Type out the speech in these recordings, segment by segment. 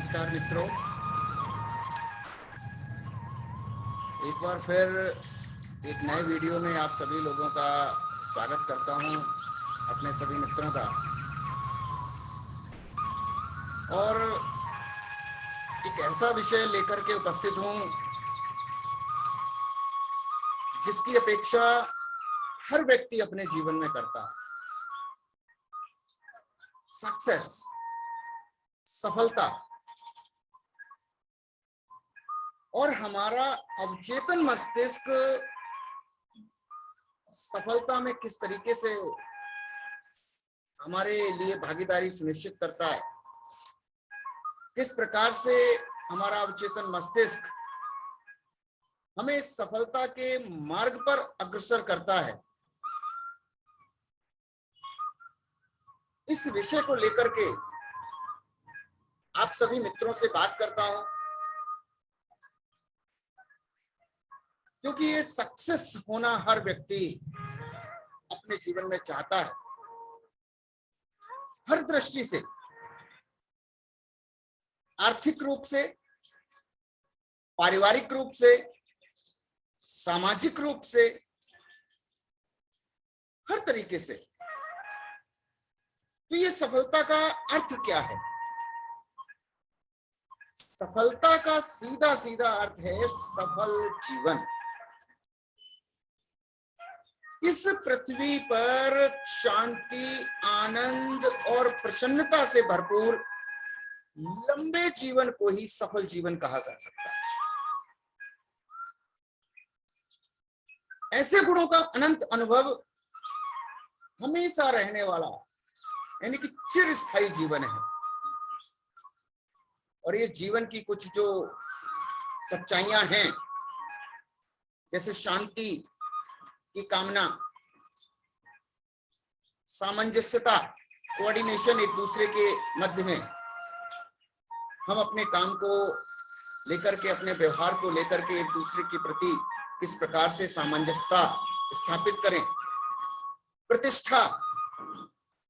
नमस्कार मित्रों, एक बार फिर एक नए वीडियो में आप सभी लोगों का स्वागत करता हूं, अपने सभी मित्रों का। और एक ऐसा विषय लेकर के उपस्थित हूं जिसकी अपेक्षा हर व्यक्ति अपने जीवन में करता है। सक्सेस, सफलता। और हमारा अवचेतन मस्तिष्क सफलता में किस तरीके से हमारे लिए भागीदारी सुनिश्चित करता है, किस प्रकार से हमारा अवचेतन मस्तिष्क हमें सफलता के मार्ग पर अग्रसर करता है, इस विषय को लेकर के आप सभी मित्रों से बात करता हूं। क्योंकि ये सक्सेस होना हर व्यक्ति अपने जीवन में चाहता है, हर दृष्टि से, आर्थिक रूप से, पारिवारिक रूप से, सामाजिक रूप से, हर तरीके से। तो ये सफलता का अर्थ क्या है? सफलता का सीधा सीधा अर्थ है सफल जीवन। इस पृथ्वी पर शांति, आनंद और प्रसन्नता से भरपूर लंबे जीवन को ही सफल जीवन कहा जा सकता है। ऐसे गुणों का अनंत अनुभव हमेशा रहने वाला, यानी कि चिरस्थायी जीवन है। और ये जीवन की कुछ जो सच्चाइयां हैं, जैसे शांति की कामना, सामंजस्यता, कोऑर्डिनेशन एक दूसरे के मध्य में, हम अपने काम को लेकर के, अपने व्यवहार को लेकर के एक दूसरे के प्रति किस प्रकार से सामंजस्यता स्थापित करें, प्रतिष्ठा,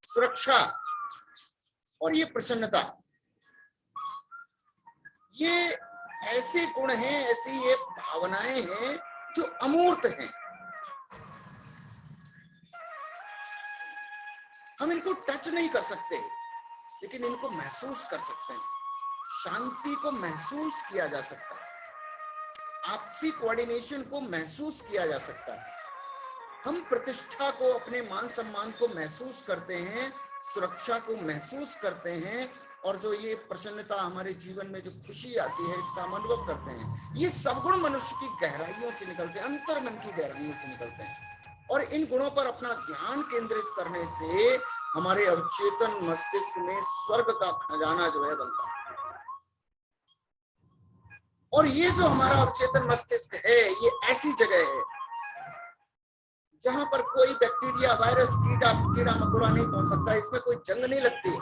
सुरक्षा और ये प्रसन्नता, ये ऐसे गुण हैं, ऐसी ये भावनाएं हैं जो अमूर्त हैं। हम इनको टच नहीं कर सकते, लेकिन इनको महसूस कर सकते हैं। शांति को महसूस किया जा सकता है, आपसी कोऑर्डिनेशन को महसूस किया जा सकता है, हम प्रतिष्ठा को, अपने मान सम्मान को महसूस करते हैं, सुरक्षा को महसूस करते हैं, और जो ये प्रसन्नता हमारे जीवन में जो खुशी आती है, इसका हम अनुभव करते हैं। ये सब गुण मनुष्य की गहराइयों से निकलते हैं, अंतर्मन की गहराइयों से निकलते हैं। और इन गुणों पर अपना ध्यान केंद्रित करने से हमारे अवचेतन मस्तिष्क में स्वर्ग का खजाना जो है बनता है। और ये जो हमारा अवचेतन मस्तिष्क है, ये ऐसी जगह है जहां पर कोई बैक्टीरिया, वायरस, कीड़ा मकोड़ा नहीं पहुंच सकता, इसमें कोई जंग नहीं लगती है।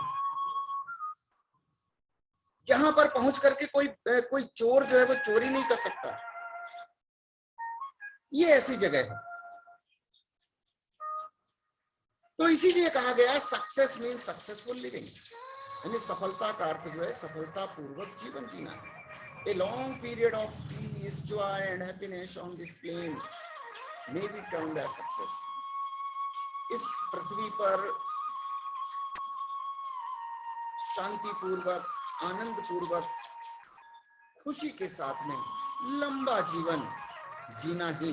यहां पर पहुंच करके कोई चोर जो है वो चोरी नहीं कर सकता। ये ऐसी जगह है। तो इसीलिए कहा गया सक्सेस मीन्स सक्सेसफुल लिविंग, यानी सफलता का अर्थ जो है सफलता पूर्वक जीवन जीना है। A long period of peace, joy and happiness on this plane may be termed as success. इस पृथ्वी पर शांति पूर्वक, आनंद पूर्वक, खुशी के साथ में लंबा जीवन जीना ही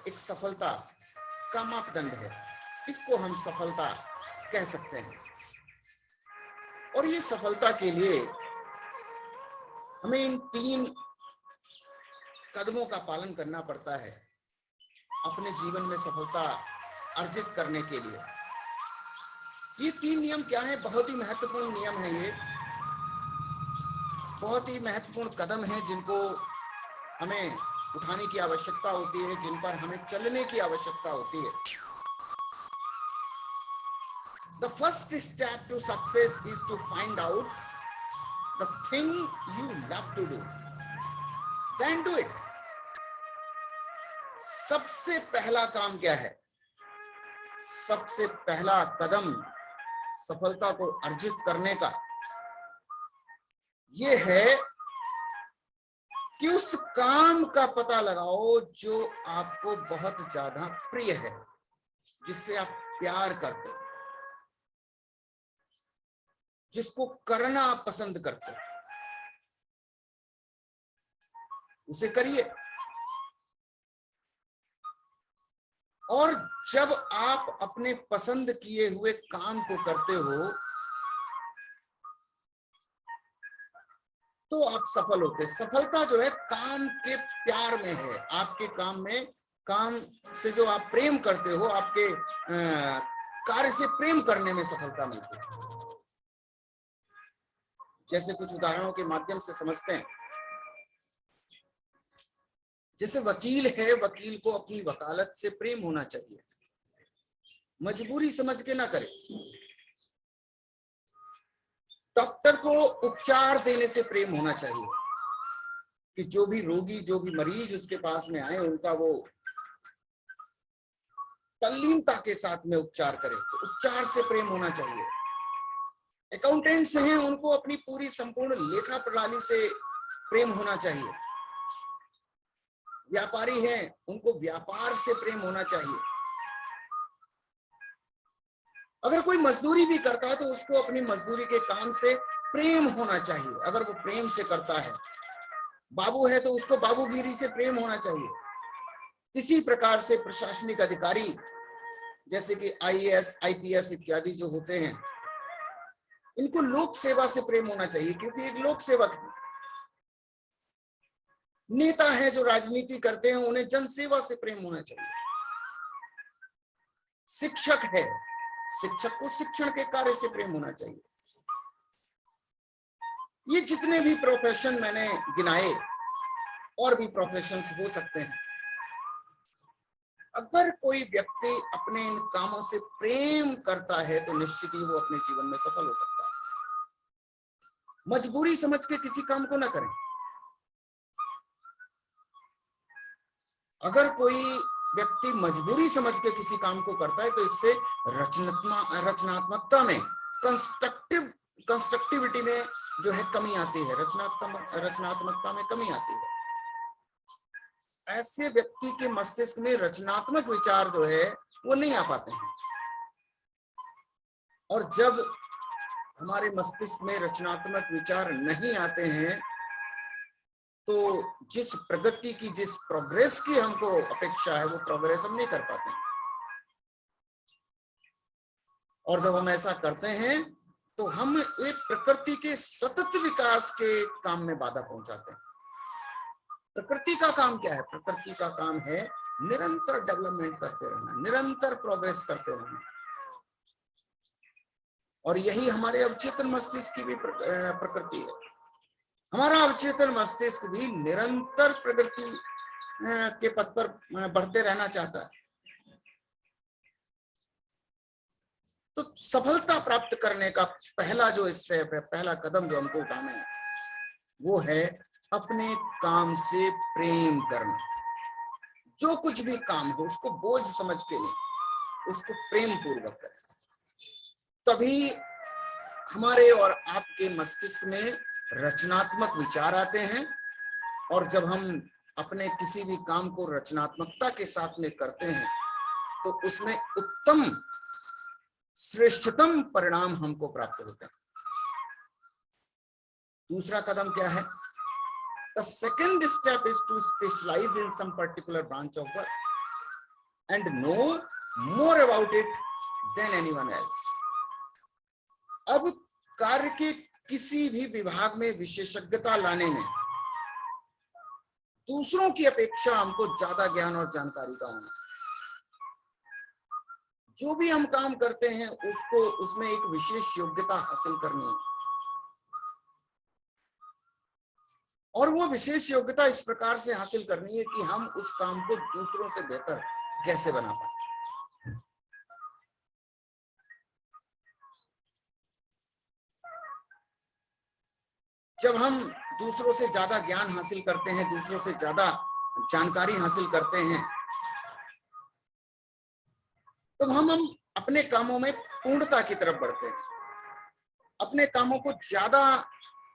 एक सफलता का मापदंड है। इसको हम सफलता कह सकते हैं। और ये सफलता के लिए हमें इन 3 कदमों का पालन करना पड़ता है अपने जीवन में सफलता अर्जित करने के लिए। ये 3 नियम क्या है? बहुत ही महत्वपूर्ण नियम है, ये बहुत ही महत्वपूर्ण कदम है जिनको हमें उठाने की आवश्यकता होती है, जिन पर हमें चलने की आवश्यकता होती है। The first step to success is to find out the thing you love to do, then do it. सबसे पहला काम क्या है? सबसे पहला कदम सफलता को अर्जित करने का, ये है कि उस काम का पता लगाओ जो आपको बहुत ज्यादा प्रिय है, जिससे आप प्यार करते हो, जिसको करना आप पसंद करते हो, उसे करिए। और जब आप अपने पसंद किए हुए काम को करते हो तो आप सफल होते। सफलता जो है काम के प्यार में है, आपके काम में, काम से जो आप प्रेम करते हो, आपके कार्य से प्रेम करने में सफलता मिलती है। जैसे कुछ उदाहरणों के माध्यम से समझते हैं। जैसे वकील है, वकील को अपनी वकालत से प्रेम होना चाहिए, मजबूरी समझ के ना करे। डॉक्टर को उपचार देने से प्रेम होना चाहिए कि जो भी रोगी, जो भी मरीज उसके पास में आए, उनका वो तल्लीनता के साथ में उपचार करे, तो उपचार से प्रेम होना चाहिए। अकाउंटेंट्स हैं, उनको अपनी पूरी संपूर्ण लेखा प्रणाली से प्रेम होना चाहिए। व्यापारी हैं, उनको व्यापार से प्रेम होना चाहिए। अगर कोई मजदूरी भी करता है तो उसको अपनी मजदूरी के काम से प्रेम होना चाहिए, अगर वो प्रेम से करता है। बाबू है तो उसको बाबूगिरी से प्रेम होना चाहिए। इसी प्रकार से प्रशासनिक अधिकारी जैसे कि आईएएस, आईपीएस इत्यादि जो होते हैं, इनको लोक सेवा से प्रेम होना चाहिए, क्योंकि एक लोक सेवक है। नेता है जो राजनीति करते हैं, उन्हें जनसेवा से प्रेम होना चाहिए। शिक्षक है, शिक्षक को शिक्षण के कार्य से प्रेम होना चाहिए। ये जितने भी प्रोफेशन मैंने गिनाए, और भी प्रोफेशंस हो सकते हैं। अगर कोई व्यक्ति अपने इन कामों से प्रेम करता है तो निश्चित ही वो अपने जीवन में सफल हो सकता है। मजबूरी समझ के किसी काम को ना करें। अगर कोई व्यक्ति मजबूरी समझ के किसी काम को करता है तो इससे रचनात्मकता में, कंस्ट्रक्टिविटी में जो है कमी आती है, रचनात्मकता में कमी आती है। ऐसे व्यक्ति के मस्तिष्क में रचनात्मक विचार जो है वो नहीं आ पाते हैं। और जब हमारे मस्तिष्क में रचनात्मक विचार नहीं आते हैं तो जिस प्रगति की, जिस प्रोग्रेस की हमको अपेक्षा है, वो प्रोग्रेस हम नहीं कर पाते हैं। और जब हम ऐसा करते हैं तो हम एक प्रकृति के सतत विकास के काम में बाधा पहुंचाते हैं। प्रकृति का काम क्या है? प्रकृति का काम है निरंतर डेवलपमेंट करते रहना, निरंतर प्रोग्रेस करते रहना। और यही हमारे अवचेतन मस्तिष्क की भी प्रकृति है। हमारा अवचेतन मस्तिष्क भी निरंतर प्रगति के पथ पर बढ़ते रहना चाहता है। तो सफलता प्राप्त करने का पहला जो स्टेप है, पहला कदम जो हमको उठाना है, वो है अपने काम से प्रेम करना। जो कुछ भी काम हो उसको बोझ समझ के नहीं, उसको प्रेम पूर्वक करें। तभी हमारे और आपके मस्तिष्क में रचनात्मक विचार आते हैं। और जब हम अपने किसी भी काम को रचनात्मकता के साथ में करते हैं तो उसमें उत्तम, श्रेष्ठतम परिणाम हमको प्राप्त होते हैं। दूसरा कदम क्या है? The second step is to specialize in some particular branch of work and know more about it than anyone else. अब कार्य के किसी भी विभाग में विशेषज्ञता लाने में दूसरों की अपेक्षा हमको ज्यादा ज्ञान और जानकारी का होना। जो भी हम काम करते हैं उसको, उसमें एक विशेष योग्यता हासिल करनी है। और वो विशेष योग्यता इस प्रकार से हासिल करनी है कि हम उस काम को दूसरों से बेहतर कैसे बना पाए। जब हम दूसरों से ज्यादा ज्ञान हासिल करते हैं, दूसरों से ज्यादा जानकारी हासिल करते हैं, तो हम अपने कामों में पूर्णता की तरफ बढ़ते हैं। अपने कामों को ज्यादा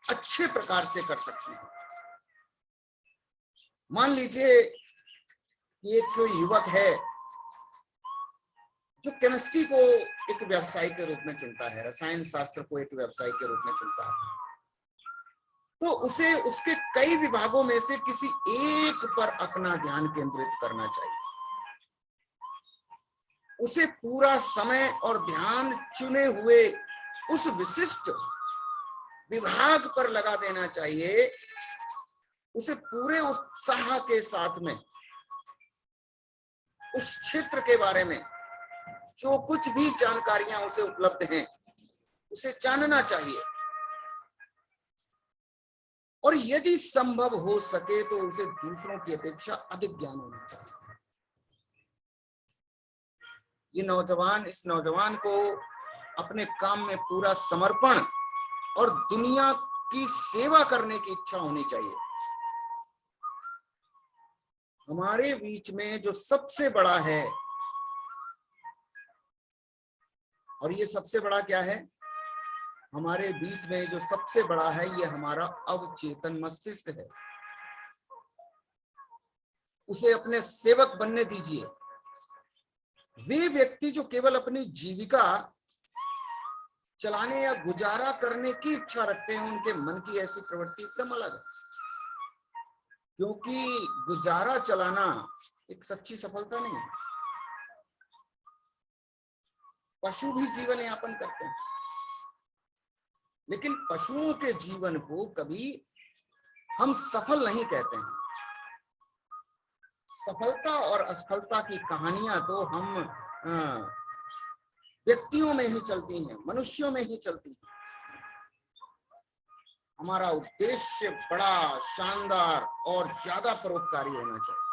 अच्छे प्रकार से कर सकते हैं। मान लीजिए कि एक कोई युवक है जो केमिस्ट्री को एक व्यवसाय के रूप में चुनता है, रसायन शास्त्र को एक व्यवसाय के रूप में चुनता है, तो उसे उसके कई विभागों में से किसी एक पर अपना ध्यान केंद्रित करना चाहिए। उसे पूरा समय और ध्यान चुने हुए उस विशिष्ट विभाग पर लगा देना चाहिए। उसे पूरे उत्साह के साथ में उस क्षेत्र के बारे में जो कुछ भी जानकारियां उसे उपलब्ध हैं उसे जानना चाहिए, और यदि संभव हो सके तो उसे दूसरों की अपेक्षा अधिक ज्ञान होना चाहिए। ये नौजवान, इस नौजवान को अपने काम में पूरा समर्पण और दुनिया की सेवा करने की इच्छा होनी चाहिए। हमारे बीच में जो सबसे बड़ा है, और ये सबसे बड़ा क्या है, हमारे बीच में जो सबसे बड़ा है ये हमारा अवचेतन मस्तिष्क है। उसे अपने सेवक बनने दीजिए। वे व्यक्ति जो केवल अपनी जीविका चलाने या गुजारा करने की इच्छा रखते हैं, उनके मन की ऐसी प्रवृत्ति एकदम अलग है, क्योंकि गुजारा चलाना एक सच्ची सफलता नहीं है। पशु भी जीवन यापन करते हैं, लेकिन पशुओं के जीवन को कभी हम सफल नहीं कहते हैं। सफलता और असफलता की कहानियां तो हम व्यक्तियों में ही चलती हैं, मनुष्यों में ही चलती हैं। हमारा उद्देश्य बड़ा, शानदार और ज्यादा परोपकारी होना चाहिए।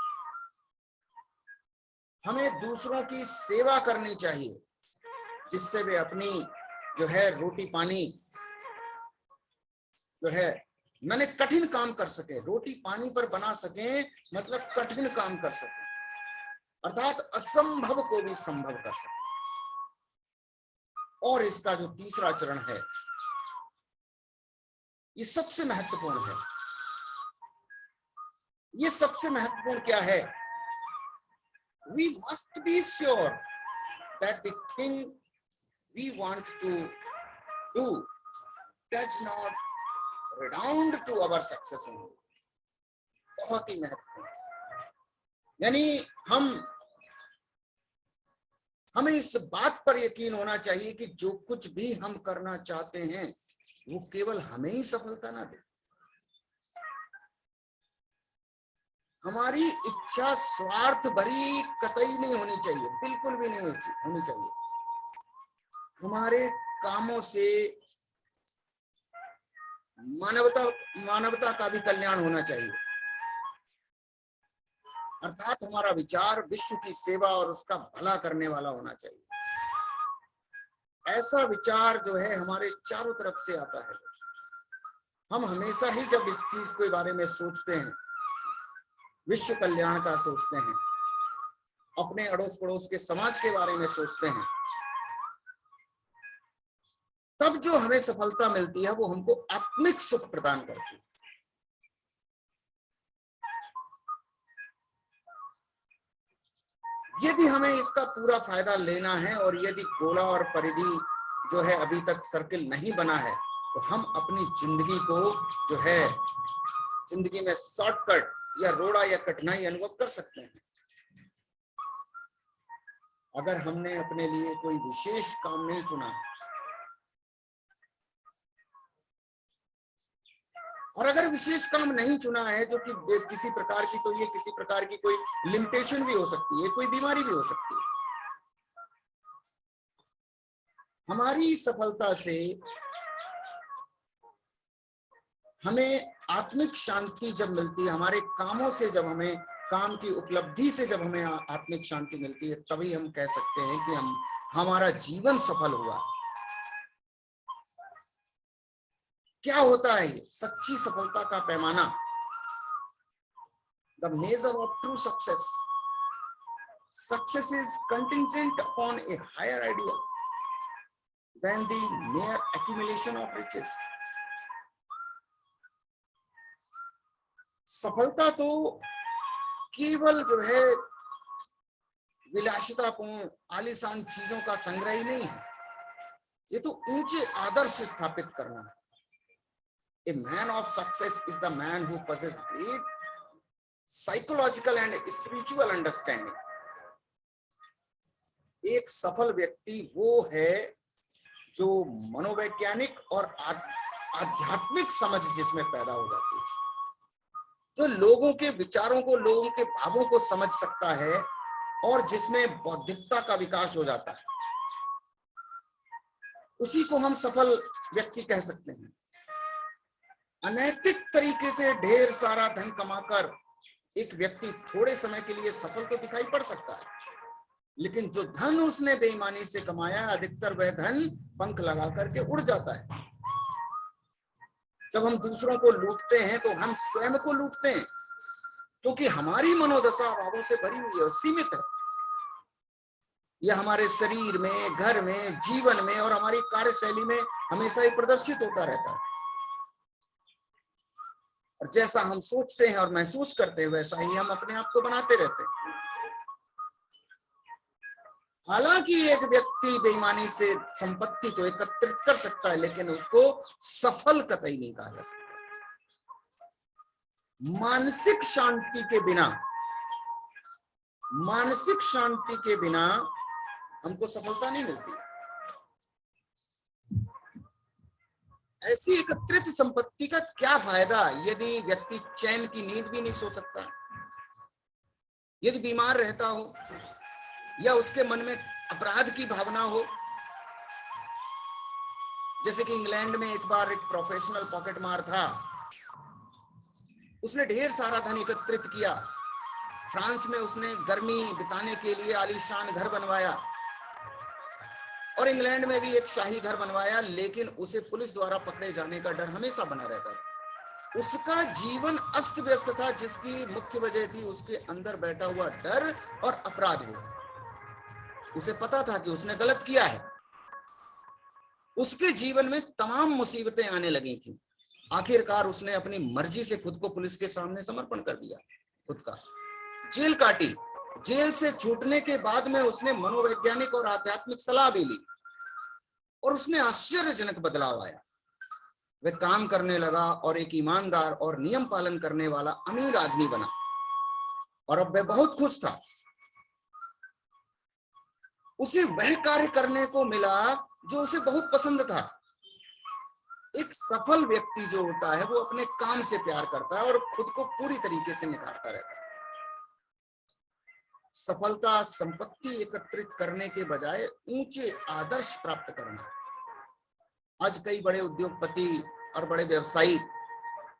हमें दूसरों की सेवा करनी चाहिए, जिससे वे अपनी जो है रोटी पानी जो है, मैंने कठिन काम कर सके, रोटी पानी पर बना सके, मतलब कठिन काम कर सके, अर्थात असंभव को भी संभव कर सके। और इसका जो तीसरा चरण है, ये सबसे महत्वपूर्ण है। ये सबसे महत्वपूर्ण क्या है? We must be sure that the thing we want to do does not redound to our success only. बहुत ही महत्वपूर्ण, यानी हमें इस बात पर यकीन होना चाहिए कि जो कुछ भी हम करना चाहते हैं वो केवल हमें ही सफलता ना दे। हमारी इच्छा स्वार्थ भरी कतई नहीं होनी चाहिए, बिल्कुल भी नहीं होनी चाहिए। हमारे कामों से मानवता का भी कल्याण होना चाहिए, अर्थात हमारा विचार विश्व की सेवा और उसका भला करने वाला होना चाहिए। ऐसा विचार जो है हमारे चारों तरफ से आता है। हम हमेशा ही जब इस चीज के बारे में सोचते हैं, विश्व कल्याण का सोचते हैं, अपने अड़ोस पड़ोस के समाज के बारे में सोचते हैं, तब जो हमें सफलता मिलती है वो हमको आत्मिक सुख प्रदान करती है। यदि हमें इसका पूरा फायदा लेना है और यदि गोला और परिधि जो है अभी तक सर्किल नहीं बना है, तो हम अपनी जिंदगी को जो है जिंदगी में शॉर्टकट या रोड़ा या कठिनाई अनुभव कर सकते हैं। अगर हमने अपने लिए कोई विशेष काम नहीं चुना, और अगर विशेष काम नहीं चुना है जो कि किसी प्रकार की, तो ये किसी प्रकार की कोई लिमिटेशन भी हो सकती है, कोई बीमारी भी हो सकती है। हमारी सफलता से हमें आत्मिक शांति जब मिलती है, हमारे कामों से जब हमें, काम की उपलब्धि से जब हमें आत्मिक शांति मिलती है, तभी हम कह सकते हैं कि हमारा जीवन सफल हुआ। क्या होता है ये सच्ची सफलता का पैमाना? The measure of true success. Success is contingent upon a higher ideal than the mere accumulation of riches. सफलता तो केवल जो है विलासितापूर्ण आलीशान चीजों का संग्रह ही नहीं है, ये तो ऊंचे आदर्श स्थापित करना है। A man of success is the man who possesses great psychological and spiritual understanding. एक सफल व्यक्ति वो है जो मनोवैज्ञानिक और आध्यात्मिक समझ जिसमें पैदा हो जाती है, जो लोगों के विचारों को, लोगों के भावों को समझ सकता है और जिसमें बौद्धिकता का विकास हो जाता है, उसी को हम सफल व्यक्ति कह सकते हैं। अनैतिक तरीके से ढेर सारा धन कमाकर एक व्यक्ति थोड़े समय के लिए सफल तो दिखाई पड़ सकता है, लेकिन जो धन उसने बेईमानी से कमाया, अधिकतर वह धन पंख लगा करके उड़ जाता है। जब हम दूसरों को लूटते हैं तो हम स्वयं को लूटते हैं, क्योंकि हमारी मनोदशा अभावों से भरी हुई है और सीमित है। यह हमारे शरीर में, घर में, जीवन में और हमारी कार्यशैली में हमेशा ही प्रदर्शित होता रहता है। और जैसा हम सोचते हैं और महसूस करते हैं, वैसा ही हम अपने आप को बनाते रहते हैं। हालांकि एक व्यक्ति बेईमानी से संपत्ति तो एकत्रित कर सकता है, लेकिन उसको सफल कतई नहीं कहा जा सकता। मानसिक शांति के बिना हमको सफलता नहीं मिलती। ऐसी एकत्रित संपत्ति का क्या फायदा यदि व्यक्ति चैन की नींद भी नहीं सो सकता, यदि बीमार रहता हो या उसके मन में अपराध की भावना हो। जैसे कि इंग्लैंड में एक बार एक प्रोफेशनल पॉकेटमार था, उसने ढेर सारा धन एकत्रित किया। फ्रांस में उसने गर्मी बिताने के लिए आलीशान घर बनवाया और इंग्लैंड में भी एक शाही घर बनवाया, लेकिन उसे पुलिस द्वारा पकड़े जाने का डर हमेशा बना रहता था। उसका जीवन अस्त व्यस्त था, जिसकी मुख्य वजह थी उसके अंदर बैठा हुआ डर और अपराध बोध। उसे पता था कि उसने गलत किया है। उसके जीवन में तमाम मुसीबतें आने लगी थी। आखिरकार उसने अपनी मर्जी से खुद को पुलिस के सामने समर्पण कर दिया, खुद का जेल काटी। जेल से छूटने के बाद में उसने मनोवैज्ञानिक और आध्यात्मिक सलाह भी ली और उसमें आश्चर्यजनक बदलाव आया। वह काम करने लगा और एक ईमानदार और नियम पालन करने वाला अमीर आदमी बना और अब वह बहुत खुश था। उसे वह कार्य करने को मिला जो उसे बहुत पसंद था। एक सफल व्यक्ति जो होता है वो अपने काम से प्यार करता है और खुद को पूरी तरीके से निखारता रहता है। सफलता संपत्ति एकत्रित करने के बजाय ऊंचे आदर्श प्राप्त करना। आज कई बड़े उद्योगपति और बड़े व्यवसायी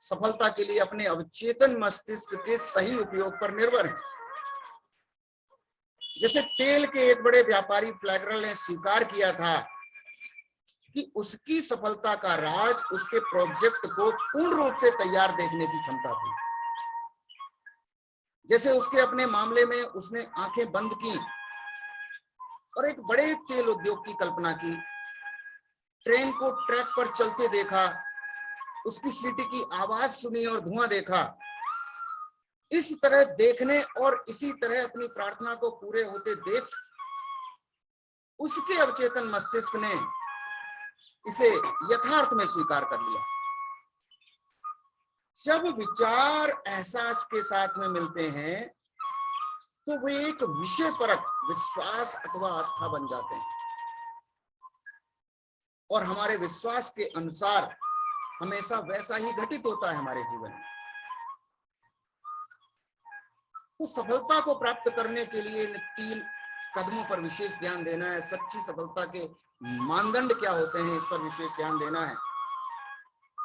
सफलता के लिए अपने अवचेतन मस्तिष्क के सही उपयोग पर निर्भर हैं। जैसे तेल के एक बड़े व्यापारी फ्लैगरल ने स्वीकार किया था कि उसकी सफलता का राज उसके प्रोजेक्ट को पूर्ण रूप से तैयार देखने की क्षमता थी। जैसे उसके अपने मामले में उसने आंखें बंद की और एक बड़े तेल उद्योग की कल्पना की, ट्रेन को ट्रैक पर चलते देखा, उसकी सीटी की आवाज सुनी और धुआं देखा। इस तरह देखने और इसी तरह अपनी प्रार्थना को पूरे होते देख उसके अवचेतन मस्तिष्क ने इसे यथार्थ में स्वीकार कर लिया। जब विचार एहसास के साथ में मिलते हैं तो वे एक विषय परक विश्वास अथवा आस्था बन जाते हैं और हमारे विश्वास के अनुसार हमेशा वैसा ही घटित होता है हमारे जीवन में। तो सफलता को प्राप्त करने के लिए इन 3 कदमों पर विशेष ध्यान देना है। सच्ची सफलता के मानदंड क्या होते हैं, इस पर विशेष ध्यान देना है।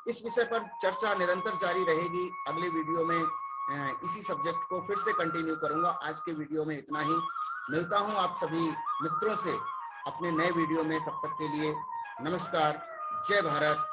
इस विषय पर चर्चा निरंतर जारी रहेगी। अगले वीडियो में इसी सब्जेक्ट को फिर से कंटिन्यू करूंगा। आज के वीडियो में इतना ही। मिलता हूं आप सभी मित्रों से अपने नए वीडियो में। तब तक के लिए नमस्कार। जय भारत।